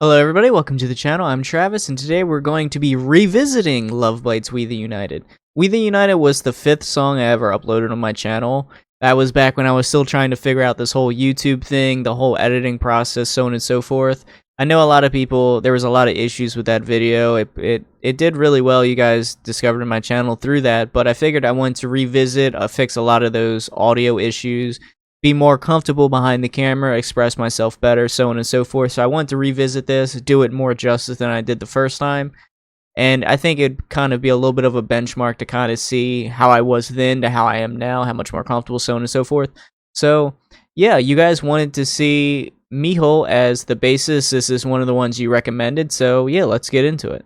Hello everybody, welcome to the channel. I'm Travis, and today we're going to be revisiting Lovebites We the United. We the United was the 5th song I ever uploaded on my channel. That was back when I was still trying to figure out this whole YouTube thing, the whole editing process, so on and so forth. I know a lot of people, there was a lot of issues with that video. It did really well. You guys discovered my channel through that, but I figured I wanted to revisit, fix a lot of those audio issues, be more comfortable behind the camera, express myself better, so on and so forth. So I wanted to revisit this, do it more justice than I did the first time. And I think it'd kind of be a little bit of a benchmark to kind of see how I was then to how I am now, how much more comfortable, so on and so forth. So yeah, you guys wanted to see Mijo as the bassist. This is one of the ones you recommended. So yeah, let's get into it.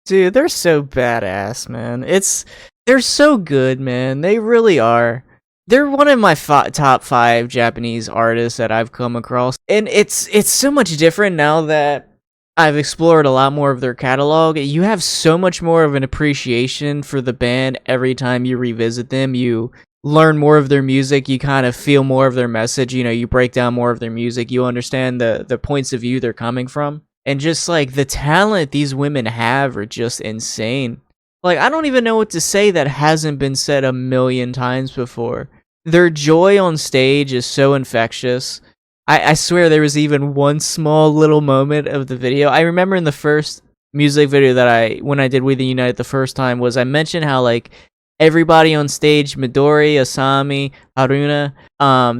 Dude, they're so badass, man. They're so good, man. They really are. They're one of my top 5 Japanese artists that I've come across. And it's so much different now that I've explored a lot more of their catalog. You have so much more of an appreciation for the band every time you revisit them. You learn more of their music, you kind of feel more of their message, you break down more of their music, you understand the points of view they're coming from. And just like the talent these women have are just insane. Like, I don't even know what to say that hasn't been said a million times before. Their joy on stage is so infectious. I swear there was even one small little moment of the video. I remember in the first music video that when I did We the United the first time, was I mentioned how like everybody on stage, Midori, Asami, Haruna,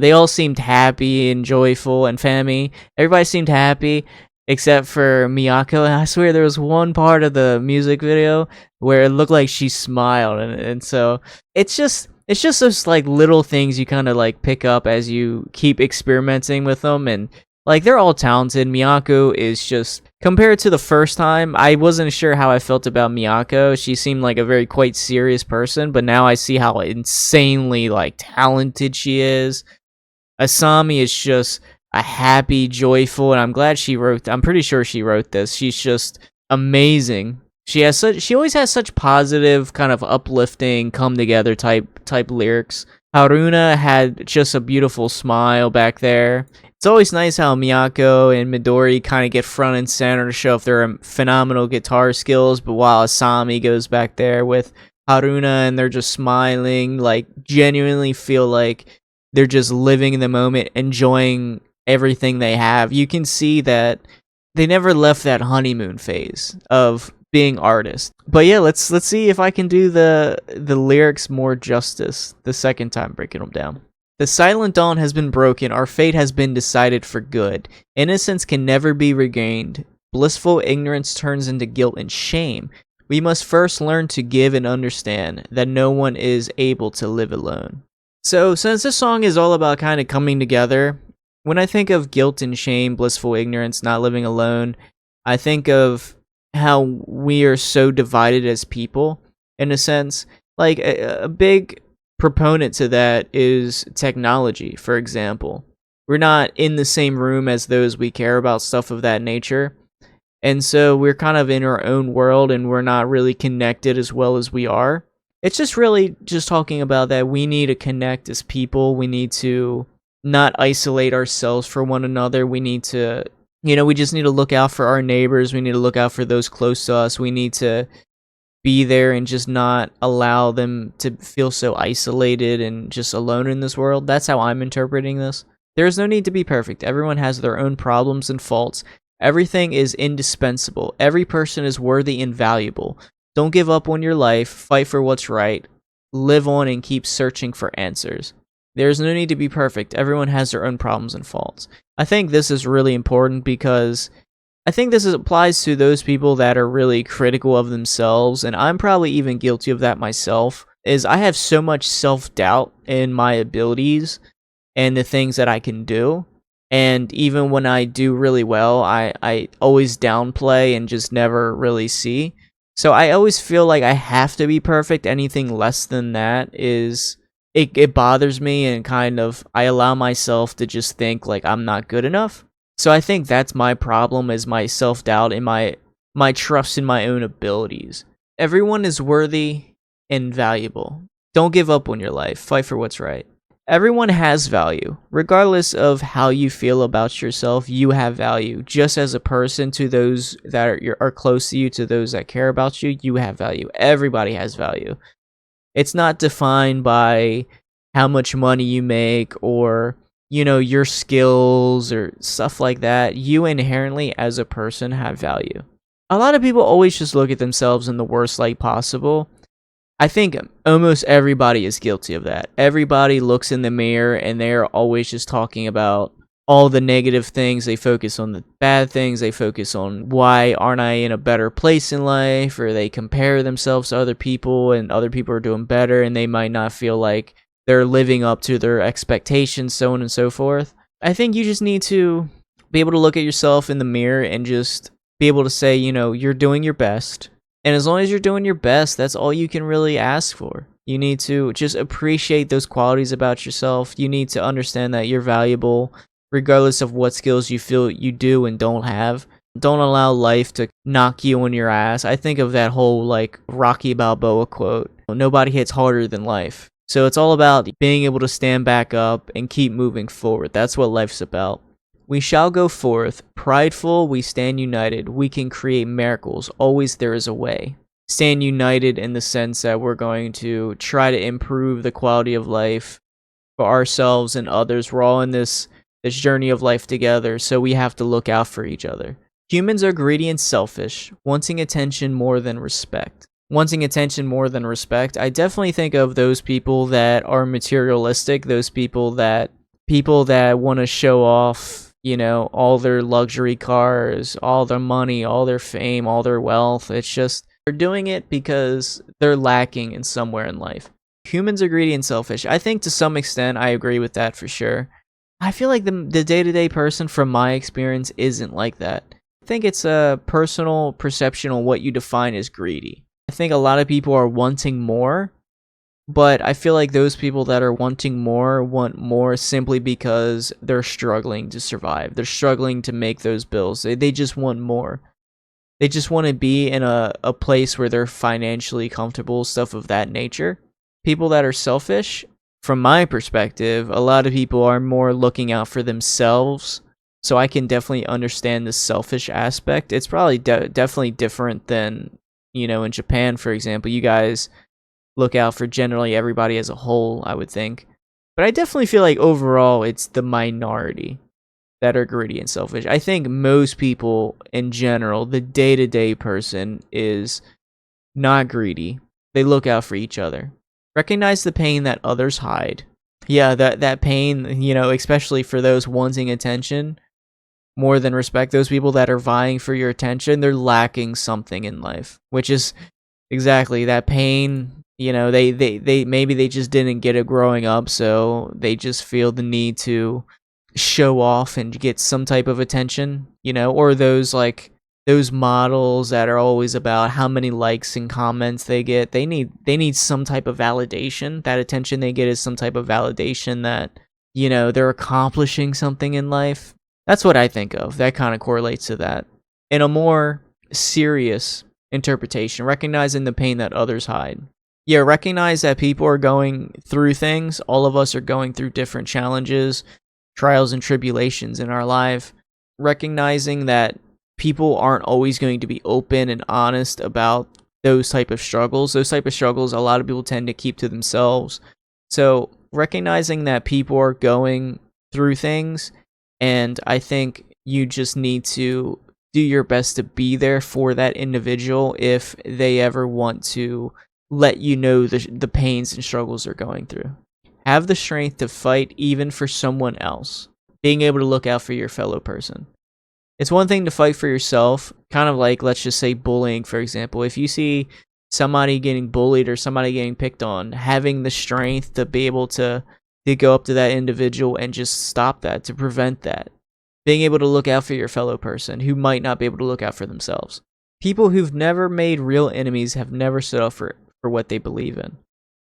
they all seemed happy and joyful, and Fami, everybody seemed happy except for Miyako. And I swear there was one part of the music video where it looked like she smiled, and so it's just those like little things you kind of like pick up as you keep experimenting with them. And like, they're all talented. Miyako is just, compared to the first time, I wasn't sure how I felt about Miyako. She seemed like a very quite serious person, but now I see how insanely like talented she is. Asami is just a happy, joyful, and I'm pretty sure she wrote this. She's just amazing. She always has such positive, kind of uplifting, come together type lyrics. Haruna had just a beautiful smile back there. It's always nice how Miyako and Midori kind of get front and center to show off their phenomenal guitar skills, but while Asami goes back there with Haruna and they're just smiling, like genuinely feel like they're just living in the moment, enjoying everything they have. You can see that they never left that honeymoon phase of being artists. But yeah, let's see if I can do the lyrics more justice the second time breaking them down. The silent dawn has been broken, our fate has been decided for good. Innocence can never be regained. Blissful ignorance turns into guilt and shame. We must first learn to give and understand that no one is able to live alone. So, since this song is all about kind of coming together, when I think of guilt and shame, blissful ignorance, not living alone, I think of how we are so divided as people, in a sense. Like, a big proponent to that is technology, for example. We're not in the same room as those we care about, stuff of that nature. And so we're kind of in our own world, and we're not really connected as well as we are. It's just really just talking about that we need to connect as people. We need to not isolate ourselves from one another. We need to, we just need to look out for our neighbors. We need to look out for those close to us. We need to be there and just not allow them to feel so isolated and just alone in this world. That's how I'm interpreting this. There's no need to be perfect. Everyone has their own problems and faults. Everything is indispensable. Every person is worthy and valuable. Don't give up on your life. Fight for what's right. Live on and keep searching for answers. There's no need to be perfect. Everyone has their own problems and faults. I think this is really important because I think this applies to those people that are really critical of themselves, and I'm probably even guilty of that myself, is I have so much self-doubt in my abilities and the things that I can do. And even when I do really well, I always downplay and just never really see. So I always feel like I have to be perfect. Anything less than that is, it bothers me, and kind of I allow myself to just think like I'm not good enough. So I think that's my problem, is my self-doubt and my trust in my own abilities. Everyone is worthy and valuable. Don't give up on your life. Fight for what's right. Everyone has value. Regardless of how you feel about yourself, you have value. Just as a person, to those that are close to you, to those that care about you, you have value. Everybody has value. It's not defined by how much money you make or, your skills or stuff like that. You inherently, as a person, have value. A lot of people always just look at themselves in the worst light possible. I think almost everybody is guilty of that. Everybody looks in the mirror and they're always just talking about all the negative things. They focus on the bad things. They focus on, why aren't I in a better place in life? Or they compare themselves to other people, and other people are doing better and they might not feel like they're living up to their expectations, so on and so forth. I think you just need to be able to look at yourself in the mirror and just be able to say, you're doing your best. And as long as you're doing your best, that's all you can really ask for. You need to just appreciate those qualities about yourself. You need to understand that you're valuable regardless of what skills you feel you do and don't have. Don't allow life to knock you on your ass. I think of that whole like Rocky Balboa quote. Nobody hits harder than life. So it's all about being able to stand back up and keep moving forward. That's what life's about. We shall go forth, prideful, we stand united. We can create miracles. Always there is a way. Stand united in the sense that we're going to try to improve the quality of life for ourselves and others. We're all in this journey of life together, so we have to look out for each other. Humans are greedy and selfish, wanting attention more than respect. Wanting attention more than respect. I definitely think of those people that are materialistic, those people that want to show off, you know, all their luxury cars, all their money, all their fame, all their wealth. It's just they're doing it because they're lacking in somewhere in life. Humans are greedy and selfish. I think to some extent I agree with that for sure. I feel like the day-to-day person from my experience isn't like that. I think it's a personal perception on what you define as greedy. I think a lot of people are wanting more, but I feel like those people that are wanting more want more simply because they're struggling to survive. They're struggling to make those bills. They just want more. They just want to be in a place where they're financially comfortable, stuff of that nature. People that are selfish, from my perspective, a lot of people are more looking out for themselves. So I can definitely understand the selfish aspect. It's probably definitely different than, you know, in Japan, for example. You guys look out for generally everybody as a whole, I would think. But I definitely feel like overall it's the minority that are greedy and selfish. I think most people in general, the day-to-day person is not greedy. They look out for each other. Recognize the pain that others hide. Yeah, that pain, you know, especially for those wanting attention more than respect, those people that are vying for your attention, they're lacking something in life, which is exactly that pain. You know, they maybe they just didn't get it growing up, so they just feel the need to show off and get some type of attention, you know, or those models that are always about how many likes and comments they get. They need some type of validation. That attention they get is some type of validation that, you know, they're accomplishing something in life. That's what I think of. That kind of correlates to that. In a more serious interpretation, recognizing the pain that others hide. Yeah, recognize that people are going through things. All of us are going through different challenges, trials, and tribulations in our life. Recognizing that people aren't always going to be open and honest about those type of struggles. Those type of struggles, a lot of people tend to keep to themselves. So recognizing that people are going through things, and I think you just need to do your best to be there for that individual if they ever want to let you know the pains and struggles they're going through. Have the strength to fight even for someone else. Being able to look out for your fellow person. It's one thing to fight for yourself, kind of like, let's just say, bullying, for example. If you see somebody getting bullied or somebody getting picked on, having the strength to be able to go up to that individual and just stop that, to prevent that. Being able to look out for your fellow person who might not be able to look out for themselves. People who've never made real enemies have never stood up for what they believe in.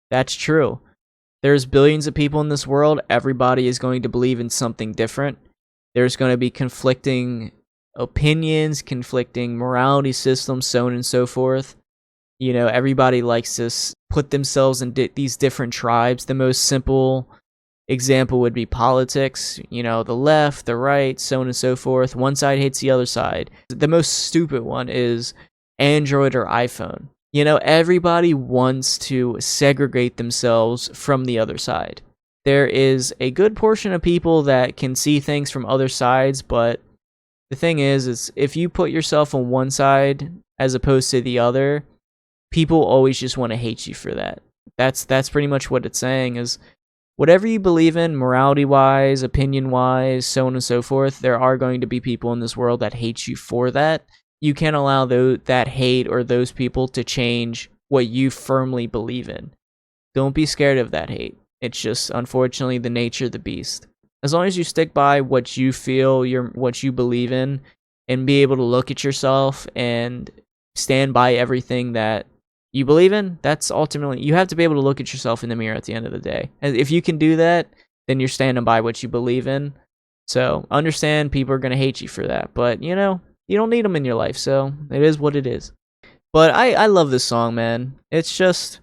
That's true. There's billions of people in this world. Everybody is going to believe in something different. There's going to be conflicting opinions, conflicting morality systems, so on and so forth. You know, everybody likes to put themselves in these different tribes. The most simple example would be politics. You know, the left, the right, so on and so forth. One side hates the other side. The most stupid one is Android or iPhone. You know, everybody wants to segregate themselves from the other side. There is a good portion of people that can see things from other sides, but the thing is if you put yourself on one side as opposed to the other, people always just want to hate you for that. That's pretty much what it's saying, is whatever you believe in, morality-wise, opinion-wise, so on and so forth, there are going to be people in this world that hate you for that. You can't allow that hate or those people to change what you firmly believe in. Don't be scared of that hate. It's just, unfortunately, the nature of the beast. As long as you stick by what you feel, what you believe in, and be able to look at yourself and stand by everything that you believe in, that's ultimately, you have to be able to look at yourself in the mirror at the end of the day. And if you can do that, then you're standing by what you believe in. So understand people are going to hate you for that, but you know, you don't need them in your life, so it is what it is. But I love this song, man. It's just,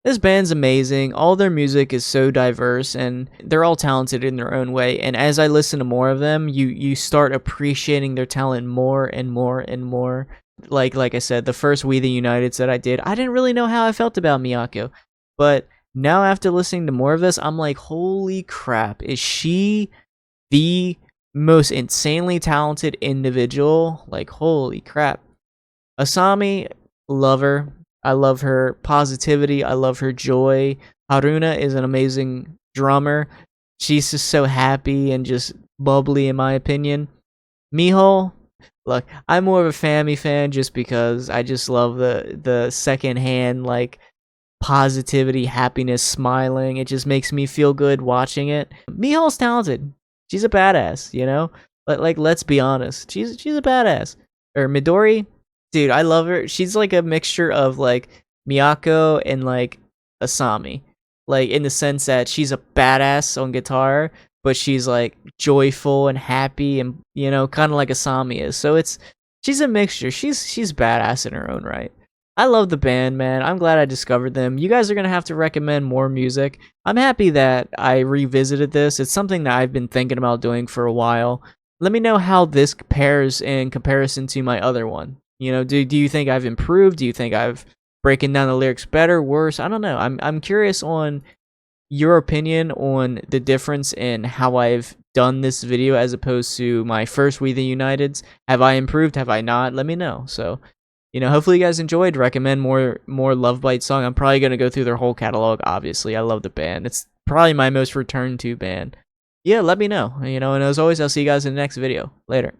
this band's amazing. All their music is so diverse, and they're all talented in their own way. And as I listen to more of them, you start appreciating their talent more and more and more. Like I said, the first We the Uniteds that I did, I didn't really know how I felt about Miyako, but now after listening to more of this, I'm like, holy crap, is she the most insanely talented individual? Like, holy crap. Asami, love her. I love her positivity. I love her joy. Haruna is an amazing drummer. She's just so happy and just bubbly, in my opinion. Miho, look, I'm more of a Fami fan just because I just love the secondhand like positivity, happiness, smiling. It just makes me feel good watching it. Miho's talented. She's a badass, you know? Like let's be honest. She's a badass. Or Midori, dude, I love her. She's like a mixture of like Miyako and like Asami. Like in the sense that she's a badass on guitar, but she's like joyful and happy and you know, kind of like Asami is. So she's a mixture. She's badass in her own right. I love the band, man. I'm glad I discovered them. You guys are going to have to recommend more music. I'm happy that I revisited this. It's something that I've been thinking about doing for a while. Let me know how this compares in comparison to my other one. You know, do you think I've improved? Do you think I've breaking down the lyrics better, worse? I don't know. I'm curious on your opinion on the difference in how I've done this video as opposed to my first We the Uniteds. Have I improved? Have I not? Let me know. So, you know, hopefully you guys enjoyed. Recommend more Lovebites song. I'm probably gonna go through their whole catalog. Obviously, I love the band. It's probably my most returned to band. Yeah, let me know. You know, and as always, I'll see you guys in the next video. Later.